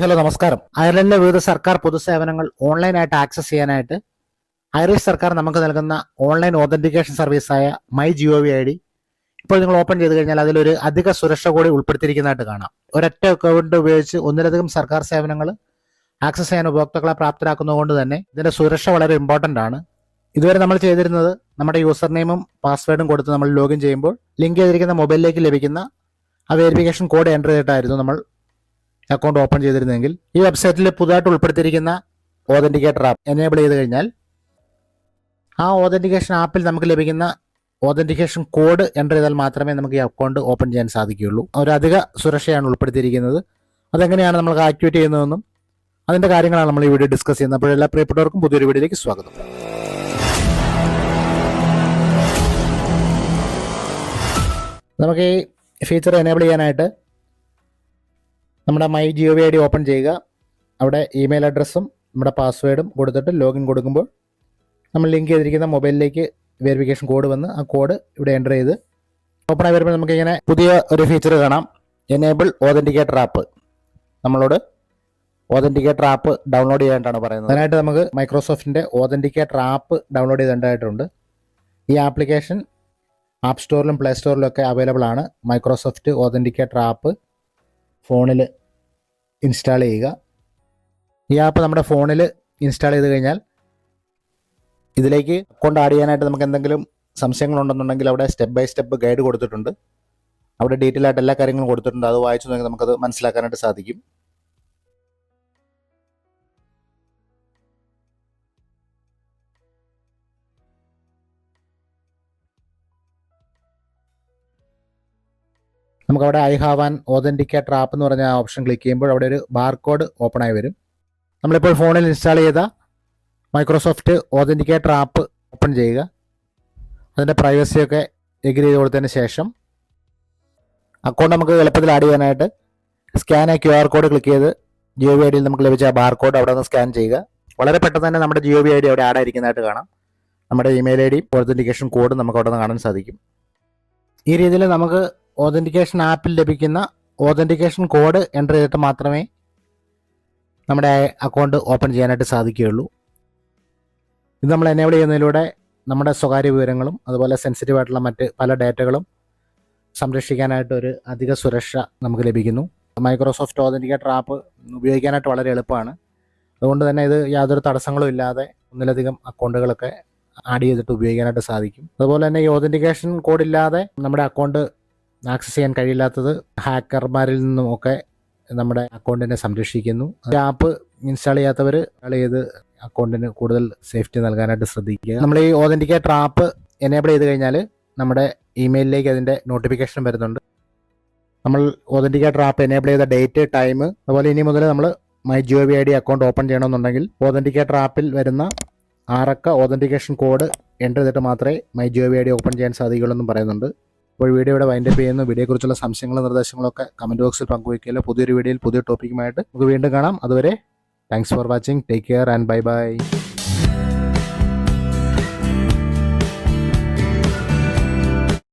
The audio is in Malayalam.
ഹലോ നമസ്കാരം. അയർലൻഡിലെ വിവിധ സർക്കാർ പൊതുസേവനങ്ങൾ ഓൺലൈനായിട്ട് ആക്സസ് ചെയ്യാനായിട്ട് ഐറിഷ് സർക്കാർ നമുക്ക് നൽകുന്ന ഓൺലൈൻ ഓതന്റിക്കേഷൻ സർവീസായ മൈ GOV ID ഇപ്പോൾ നിങ്ങൾ ഓപ്പൺ ചെയ്ത് കഴിഞ്ഞാൽ അതിലൊരു അധിക സുരക്ഷ കൂടി ഉൾപ്പെടുത്തിയിരിക്കുന്നതായിട്ട് കാണാം. ഒരൊറ്റ അക്കൗണ്ട് ഉപയോഗിച്ച് ഒന്നിലധികം സർക്കാർ സേവനങ്ങൾ ആക്സസ് ചെയ്യാൻ ഉപഭോക്താക്കളെ പ്രാപ്തരാക്കുന്നതുകൊണ്ട് തന്നെ ഇതിന്റെ സുരക്ഷ വളരെ ഇമ്പോർട്ടന്റ് ആണ്. ഇതുവരെ നമ്മൾ ചെയ്തിരുന്നത് നമ്മുടെ യൂസർ നെയിമും പാസ്വേഡും കൊടുത്ത് നമ്മൾ ലോഗിൻ ചെയ്യുമ്പോൾ ലിങ്ക് ചെയ്തിരിക്കുന്ന മൊബൈലിലേക്ക് ലഭിക്കുന്ന ആ വെരിഫിക്കേഷൻ കോഡ് എൻ്റർ ചെയ്തിട്ടായിരുന്നു നമ്മൾ അക്കൗണ്ട് ഓപ്പൺ ചെയ്തിരുന്നെങ്കിൽ ഈ വെബ്സൈറ്റിൽ പുതുതായിട്ട് ഉൾപ്പെടുത്തിയിരിക്കുന്ന ഓതന്റിക്കേറ്റർ ആപ്പ് എനേബിൾ ചെയ്ത് കഴിഞ്ഞാൽ ആ ഓതന്റിക്കേഷൻ ആപ്പിൽ നമുക്ക് ലഭിക്കുന്ന ഓതന്റിക്കേഷൻ കോഡ് എൻ്റർ ചെയ്താൽ മാത്രമേ നമുക്ക് ഈ അക്കൗണ്ട് ഓപ്പൺ ചെയ്യാൻ സാധിക്കുകയുള്ളൂ. ഒരു അധിക സുരക്ഷയാണ് ഉൾപ്പെടുത്തിയിരിക്കുന്നത്. അതെങ്ങനെയാണ് നമ്മൾ ആക്ടിവേറ്റ് ചെയ്യുന്നതെന്നും അതിൻ്റെ കാര്യങ്ങളാണ് നമ്മൾ ഈ വീഡിയോ ഡിസ്കസ് ചെയ്യുന്നത്. അപ്പോൾ എല്ലാ പ്രിയപ്പെട്ടവർക്കും പുതിയൊരു വീഡിയോയിലേക്ക് സ്വാഗതം. നമുക്ക് ഈ ഫീച്ചർ എനേബിൾ ചെയ്യാനായിട്ട് നമ്മുടെ മൈ GOV ID ഓപ്പൺ ചെയ്യുക. അവിടെ ഇമെയിൽ അഡ്രസ്സും നമ്മുടെ പാസ്വേഡും കൊടുത്തിട്ട് ലോഗിൻ കൊടുക്കുമ്പോൾ നമ്മൾ ലിങ്ക് ചെയ്തിരിക്കുന്ന മൊബൈലിലേക്ക് വെരിഫിക്കേഷൻ കോഡ് വന്ന് ആ കോഡ് ഇവിടെ എൻ്റർ ചെയ്ത് ഓപ്പൺ ആയി വരുമ്പോൾ നമുക്കിങ്ങനെ പുതിയ ഒരു ഫീച്ചർ കാണാം, എനേബിൾ ഓതന്റിക്കേറ്റർ ആപ്പ്. നമ്മളോട് ഓതന്റിക്കേറ്റർ ആപ്പ് ഡൗൺലോഡ് ചെയ്യാനായിട്ടാണ് പറയുന്നത്. അതിനായിട്ട് നമുക്ക് മൈക്രോസോഫ്റ്റിൻ്റെ ഓതന്റിക്കേറ്റർ ആപ്പ് ഡൗൺലോഡ് ചെയ്തേണ്ടതായിട്ടുണ്ട്. ഈ ആപ്ലിക്കേഷൻ ആപ്പ് സ്റ്റോറിലും പ്ലേ സ്റ്റോറിലും ഒക്കെ അവൈലബിൾ ആണ്. മൈക്രോസോഫ്റ്റ് ഓതന്റിക്കേറ്റർ ആപ്പ് ഫോണിൽ ഇൻസ്റ്റാൾ ചെയ്യുക. ഈ ആപ്പ് നമ്മുടെ ഫോണിൽ ഇൻസ്റ്റാൾ ചെയ്ത് കഴിഞ്ഞാൽ ഇതിലേക്ക് അക്കൗണ്ട് ആഡ് ചെയ്യാനായിട്ട് നമുക്ക് എന്തെങ്കിലും സംശയങ്ങളുണ്ടെന്നുണ്ടെങ്കിൽ അവിടെ സ്റ്റെപ്പ് ബൈ സ്റ്റെപ്പ് ഗൈഡ് കൊടുത്തിട്ടുണ്ട്. അവിടെ ഡീറ്റെയിൽ ആയിട്ട് എല്ലാ കാര്യങ്ങളും കൊടുത്തിട്ടുണ്ട്. അത് വായിച്ചു നോക്കി നമുക്കത് മനസ്സിലാക്കാനായിട്ട് സാധിക്കും. നമുക്കവിടെ ഐ ഹാവ് ആൻ ഓതന്റിക്കേറ്റർ ആപ്പ് എന്ന് പറഞ്ഞ ആ ഓപ്ഷൻ ക്ലിക്ക് ചെയ്യുമ്പോൾ അവിടെ ഒരു ബാർകോഡ് ഓപ്പൺ ആയി വരും. നമ്മളിപ്പോൾ ഫോണിൽ ഇൻസ്റ്റാൾ ചെയ്ത മൈക്രോസോഫ്റ്റ് ഓതന്റിക്കേറ്റർ ആപ്പ് ഓപ്പൺ ചെയ്യുക. അതിൻ്റെ പ്രൈവസിയൊക്കെ എഗ്രി ചെയ്ത് കൊടുത്തതിന് ശേഷം അക്കൗണ്ട് നമുക്ക് എളുപ്പത്തിൽ ആഡ് ചെയ്യാനായിട്ട് സ്കാൻ ആ QR കോഡ് ക്ലിക്ക് ചെയ്ത് GOV ID യിൽ നമുക്ക് ലഭിച്ച ആ ബാർകോഡ് അവിടെ നിന്ന് സ്കാൻ ചെയ്യുക. വളരെ പെട്ടെന്ന് തന്നെ നമ്മുടെ GOV ID അവിടെ ആഡ് ആയിരിക്കുന്നതായിട്ട് കാണാം. നമ്മുടെ ഇമെയിൽ ID ഓതന്റിക്കേഷൻ കോഡ് നമുക്ക് അവിടെ നിന്ന് കാണാൻ സാധിക്കും. ഈ രീതിയിൽ നമുക്ക് ഓതന്റിക്കേഷൻ ആപ്പിൽ ലഭിക്കുന്ന ഓതന്റിക്കേഷൻ കോഡ് എൻ്റർ ചെയ്തിട്ട് മാത്രമേ നമ്മുടെ അക്കൗണ്ട് ഓപ്പൺ ചെയ്യാനായിട്ട് സാധിക്കുകയുള്ളൂ. ഇത് നമ്മൾ എനേബിൾ ചെയ്യുന്നതിലൂടെ നമ്മുടെ സ്വകാര്യ വിവരങ്ങളും അതുപോലെ സെൻസിറ്റീവ് ആയിട്ടുള്ള മറ്റ് പല ഡേറ്റകളും സംരക്ഷിക്കാനായിട്ട് ഒരു അധിക സുരക്ഷ നമുക്ക് ലഭിക്കുന്നു. മൈക്രോസോഫ്റ്റ് ഓതന്റിക്കേറ്റർ ആപ്പ് ഉപയോഗിക്കാനായിട്ട് വളരെ എളുപ്പമാണ്. അതുകൊണ്ട് തന്നെ ഇത് യാതൊരു തടസ്സങ്ങളും ഇല്ലാതെ ഒന്നിലധികം അക്കൗണ്ടുകളൊക്കെ ആഡ് ചെയ്തിട്ട് ഉപയോഗിക്കാനായിട്ട് സാധിക്കും. അതുപോലെ തന്നെ ഈ ഓതന്റിക്കേഷൻ കോഡ് ഇല്ലാതെ നമ്മുടെ അക്കൗണ്ട് ആക്സസ് ചെയ്യാൻ കഴിയില്ലാത്തത് ഹാക്കർമാരിൽ നിന്നുമൊക്കെ നമ്മുടെ അക്കൗണ്ടിനെ സംരക്ഷിക്കുന്നു. ആപ്പ് ഇൻസ്റ്റാൾ ചെയ്യാത്തവർ ഇൻസ്റ്റാൾ ചെയ്ത് അക്കൗണ്ടിന് കൂടുതൽ സേഫ്റ്റി നൽകാനായിട്ട് ശ്രദ്ധിക്കുക. നമ്മൾ ഈ ഓതന്റിക്കേറ്റർ ആപ്പ് എനേബിൾ ചെയ്ത് കഴിഞ്ഞാൽ നമ്മുടെ ഇമെയിലിലേക്ക് അതിൻ്റെ നോട്ടിഫിക്കേഷൻ വരുന്നുണ്ട്. നമ്മൾ ഓതന്റിക്കേറ്റർ ആപ്പ് എനേബിൾ ചെയ്ത ഡേറ്റ്, ടൈം, അതുപോലെ ഇനി മുതൽ നമ്മൾ my GOV ID account open ചെയ്യണമെന്നുണ്ടെങ്കിൽ ഓതന്റിക്കേറ്റർ ആപ്പിൽ വരുന്ന 6 അക്ക ഓതന്റിക്കേഷൻ കോഡ് എൻ്റർ ചെയ്തിട്ട് മാത്രമേ മൈ GOV ID ഓപ്പൺ ചെയ്യാൻ സാധിക്കുകയുള്ളൂ എന്നും പറയുന്നുണ്ട്. ഇപ്പോൾ വീഡിയോ ഇവിടെ വൈൻഡപ്പ് ചെയ്യുന്നു. വീഡിയോയെക്കുറിച്ചുള്ള സംശയങ്ങളും നിർദ്ദേശങ്ങളൊക്കെ കമൻറ്റ് ബോക്സിൽ പങ്കുവയ്ക്കുക. പുതിയൊരു വീഡിയോയിൽ പുതിയ ടോപ്പിക്കുമായിട്ട് നമുക്ക് വീണ്ടും കാണാം. അതുവരെ thanks for watching. Take care and bye bye.